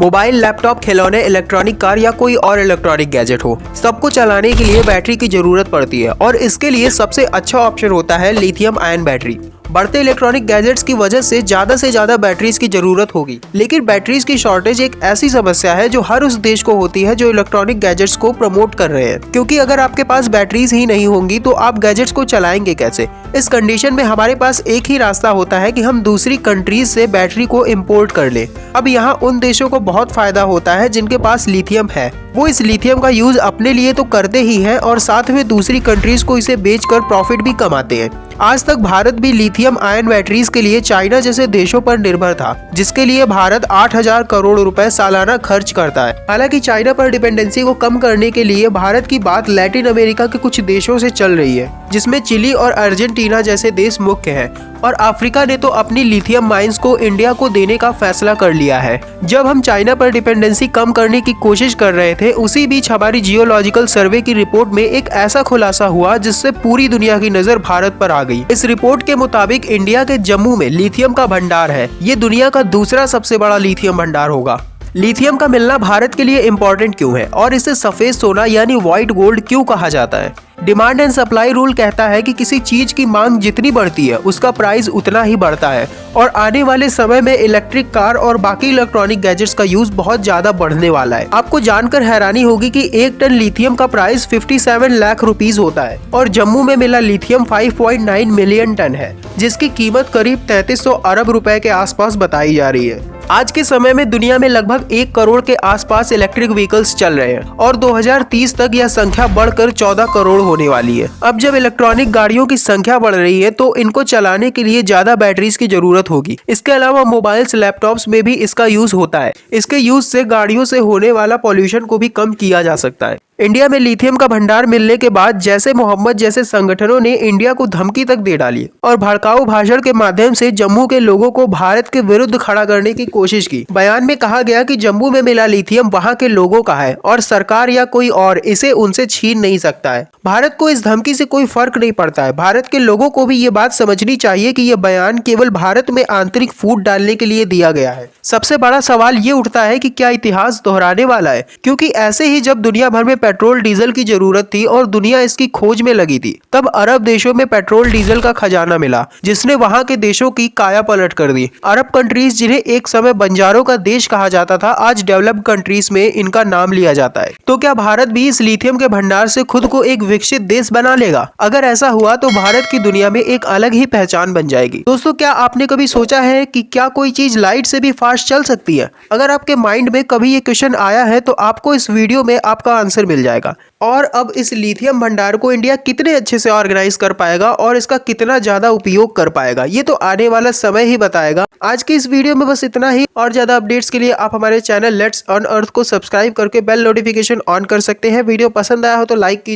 Mobile, laptop, खिलौने, electronic car या कोई और इलेक्ट्रॉनिक गैजेट हो, सबको चलाने के लिए बैटरी की जरूरत पड़ती है और इसके लिए सबसे अच्छा ऑप्शन होता है लिथियम आयन बैटरी। बढ़ते इलेक्ट्रॉनिक गैजेट्स की वजह से ज्यादा बैटरीज की जरूरत होगी, लेकिन बैटरीज की शॉर्टेज एक ऐसी समस्या है जो हर उस देश को होती है जो इलेक्ट्रॉनिक गैजेट्स को प्रमोट कर रहे हैं, क्योंकि अगर आपके पास बैटरीज ही नहीं होंगी तो आप गैजेट्स को चलाएंगे कैसे। इस कंडीशन में हमारे पास एक ही रास्ता होता है कि हम दूसरी कंट्रीज से बैटरी को इम्पोर्ट कर ले। अब यहाँ उन देशों को बहुत फायदा होता है जिनके पास लिथियम है, वो इस लिथियम का यूज अपने लिए तो करते ही हैं और साथ में दूसरी कंट्रीज को इसे बेचकर प्रॉफिट भी कमाते हैं। आज तक भारत भी लिथियम आयन बैटरीज के लिए चाइना जैसे देशों पर निर्भर था, जिसके लिए भारत 8,000 करोड़ रुपए सालाना खर्च करता है। हालांकि चाइना पर डिपेंडेंसी को कम करने के लिए भारत की बात लैटिन अमेरिका के कुछ देशों से चल रही है, जिसमें चिली और अर्जेंटीना जैसे देश मुख्य हैं, और अफ्रीका ने तो अपनी लिथियम माइंस को इंडिया को देने का फैसला कर लिया है। जब हम चाइना पर डिपेंडेंसी कम करने की कोशिश कर रहे थे, उसी बीच हमारी जियोलॉजिकल सर्वे की रिपोर्ट में एक ऐसा खुलासा हुआ जिससे पूरी दुनिया की नजर भारत पर आ गई। इस रिपोर्ट के मुताबिक इंडिया के जम्मू में लिथियम का भंडार है। ये दुनिया का दूसरा सबसे बड़ा लिथियम भंडार होगा। लिथियम का मिलना भारत के लिए इम्पोर्टेंट क्यों है और इसे सफेद सोना यानी व्हाइट गोल्ड क्यों कहा जाता है? डिमांड एंड सप्लाई रूल कहता है कि किसी चीज की मांग जितनी बढ़ती है उसका प्राइस उतना ही बढ़ता है, और आने वाले समय में इलेक्ट्रिक कार और बाकी इलेक्ट्रॉनिक गैजेट्स का यूज बहुत ज्यादा बढ़ने वाला है। आपको जानकर हैरानी होगी कि 1 टन लिथियम का प्राइस 57 लाख रुपीस होता है और जम्मू में मिला लिथियम 5.9 मिलियन टन है, जिसकी कीमत करीब 3300 अरब रुपए के आसपास बताई जा रही है। आज के समय में दुनिया में लगभग 1 करोड़ के आसपास इलेक्ट्रिक व्हीकल्स चल रहे हैं और 2030 तक यह संख्या बढ़कर 14 करोड़ होने वाली है। अब जब इलेक्ट्रॉनिक गाड़ियों की संख्या बढ़ रही है तो इनको चलाने के लिए ज्यादा बैटरीज की जरूरत होगी। इसके अलावा मोबाइल्स, लैपटॉप्स में भी इसका यूज होता है। इसके यूज से गाड़ियों से होने वाला पॉल्यूशन को भी कम किया जा सकता है। इंडिया में लिथियम का भंडार मिलने के बाद जैसे मोहम्मद जैसे संगठनों ने इंडिया को धमकी तक दे डाली और भड़काऊ भाषण के माध्यम से जम्मू के लोगों को भारत के विरुद्ध खड़ा करने की कोशिश की। बयान में कहा गया कि जम्मू में मिला लिथियम वहां के लोगों का है और सरकार या कोई और इसे उनसे छीन नहीं सकता है। भारत को इस धमकी से कोई फर्क नहीं पड़ता है। भारत के लोगों को भी ये बात समझनी चाहिए कि यह बयान केवल भारत में आंतरिक फूट डालने के लिए दिया गया है। सबसे बड़ा सवाल ये उठता है कि क्या इतिहास दोहराने वाला है, क्योंकि ऐसे ही जब दुनिया भर में पेट्रोल डीजल की जरूरत थी और दुनिया इसकी खोज में लगी थी, तब अरब देशों में पेट्रोल डीजल का खजाना मिला जिसने वहां के देशों की काया पलट कर दी। अरब कंट्रीज जिन्हें एक समय बंजारों का देश कहा जाता था, आज डेवलप्ड कंट्रीज में इनका नाम लिया जाता है। तो क्या भारत भी इस लिथियम के भंडार से खुद को एक विकसित देश बना लेगा? अगर ऐसा हुआ तो भारत की दुनिया में एक अलग ही पहचान बन जाएगी। दोस्तों, क्या आपने कभी सोचा है कि क्या कोई चीज लाइट से भी फास्ट चल सकती है? अगर आपके माइंड में कभी ये क्वेश्चन आया है तो आपको इस वीडियो में आपका आंसर मिल जाएगा। और अब इस लिथियम भंडार को इंडिया कितने अच्छे से ऑर्गेनाइज कर पाएगा और इसका कितना ज्यादा उपयोग कर पाएगा, ये तो आने वाला समय ही बताएगा। आज की इस वीडियो में बस इतना ही, और ज्यादा अपडेट्स के लिए आप हमारे चैनल लेट्स ऑन अर्थ को सब्सक्राइब करके बेल नोटिफिकेशन ऑन कर सकते हैं। वीडियो पसंद आया हो तो लाइक कीजिए।